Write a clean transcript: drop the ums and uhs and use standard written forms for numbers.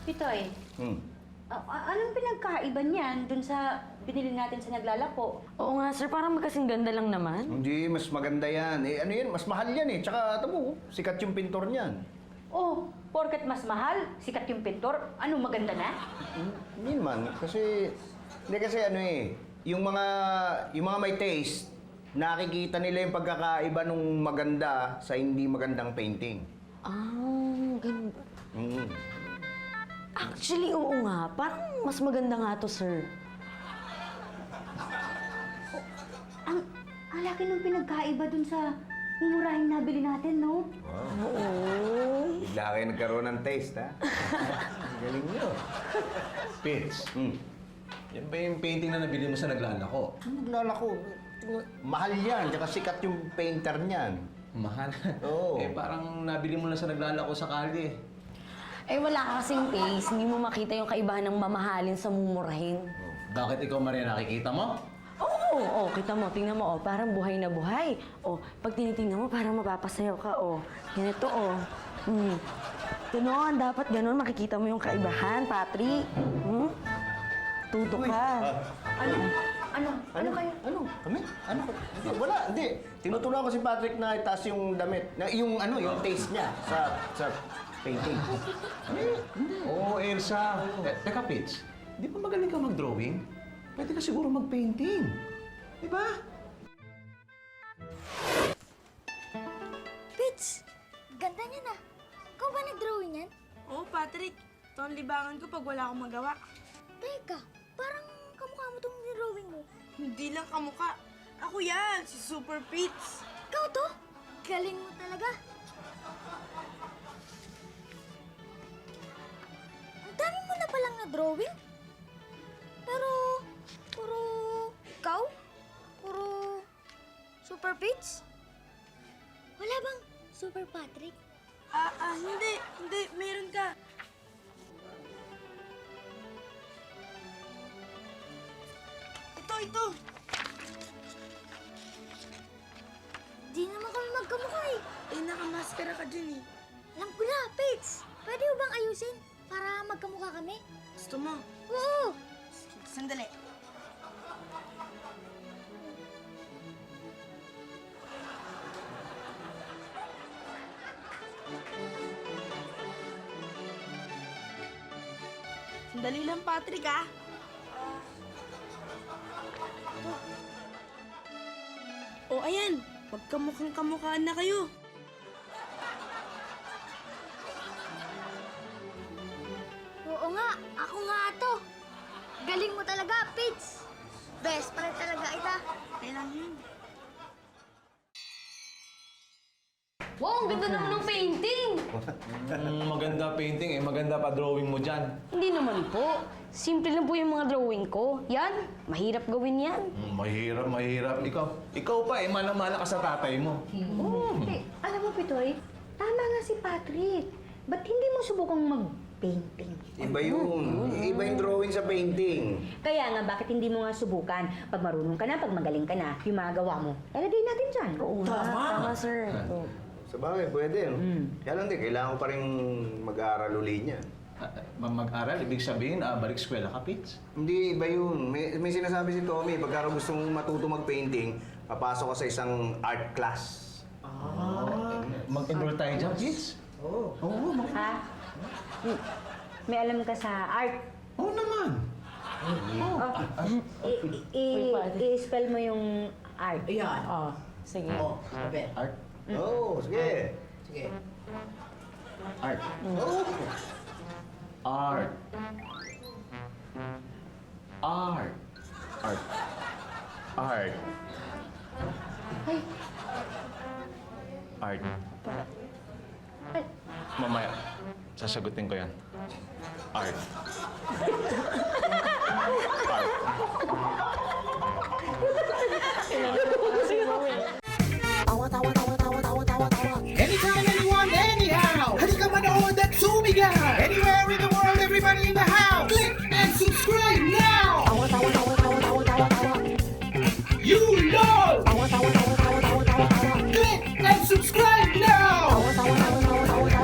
Pitoy, Hmm. anong pinagkaiba niyan dun sa binili natin sa naglalako? Oo nga, sir. Parang magkasing ganda lang naman. Hindi, mas maganda yan. Eh, ano yan? Mas mahal yan eh. Tsaka, tamo, sikat yung pintor niyan. Oh, porket mas mahal, sikat yung pintor, ano maganda na? Hindi naman. Hindi kasi ano eh, yung mga may taste, nakikita nila yung pagkakaiba nung maganda sa hindi magandang painting. Ah, ganun ba? Mm. Actually, oo nga. Parang mas maganda nga to, sir. Ang laki nung pinagkaiba dun sa mumurahing nabili natin, no? Oo. Bigla kayo nagkaroon ng taste, ha? Galing nyo. Pits, Mm. yan ba yung painting na nabili mo sa naglalako? Ano naglalako? Mahal yan, tsaka sikat yung painter niyan. Mahal. Oo. Eh, parang nabili mo lang sa naglalako sa kalye. Eh, wala ka kasing taste. Hindi mo makita yung kaibahan ng mamahalin sa mumurahin. Bakit ikaw, Maria, nakikita mo? Oo, kita mo, tingnan mo, parang buhay na buhay. Pag tinitingnan mo, parang mapapasayaw ka, Ganito, Ganon, dapat ganon, makikita mo yung kaibahan, Patrick. Tuto ka. Ano kayo? Ano? Kami? Ano? Hindi, wala, hindi. Tinuturuan ko si Patrick na itaas yung damit, yung taste niya sa painting. Oo, Elsa. Teka, Pits, di ba magaling ka mag-drawing? Pwede ka siguro mag-painting. Di ba? Pits! Ganda niya na. Ikaw ba nag-drawing yan? Oo, Patrick. Ito ang libangan ko pag wala akong magawa. Teka, parang kamukha mo tong drawing mo. Hindi lang kamukha. Ako yan, si Super Pits. Ikaw to? Galing mo talaga. Ang dami mo na palang na-drawing. Pero, puro ikaw? Puro Super Pits? Wala bang Super Patrick? Hindi. Meron ka. Ito. Di naman kami magkamukha eh. Nakamaskara ka dyan eh. Alam ko na, Pits. Pwede mo bang ayusin para magkamukha kami? Gusto mo? Oo! Sandali. Sandali lang, Patrick, ah. Ayan. Magkamukhang kamukhaan na kayo. Oo nga, ako nga to. Galing mo talaga, Pits. Best friend talaga ita. Kailan yun? Wow, ang ganda naman ng painting! Maganda painting eh. Maganda pa drawing mo dyan. Hindi naman po. Simple lang po yung mga drawing ko. Yan, mahirap gawin yan. Mahirap. Ikaw pa eh. Malang-mala ka sa tatay mo. Eh, alam mo, Pitoy, tama nga si Patrick. Ba't hindi mo subukang mag-painting? Iba yung drawing sa painting. Kaya nga, bakit hindi mo nga subukan? Pag marunong ka na, pag magaling ka na, yung mga gawa mo, lalagay natin dyan. Oo nga, tama, sir. Sa bagay, pwede. No? Kaya lang kailangan ko pa rin mag-aaral uli niya. Mag-aral, ibig sabihin, balik eskwela ka, Pits? Hindi, iba yun. May sinasabi si Tommy, pagka gusto mong matuto mag-painting, papasok ka sa isang art class. Mag-enroll tayo dyan, Pits? Oo. Ha? May alam ka sa art. Oo naman. I-spell mo yung art. Ayan. Sige. Sabi. Art? Oo, sige. Sige. Art. Oo. Art. Art. Art. Art. Art. Mamaya, sasagutin ko yan. Art. Art.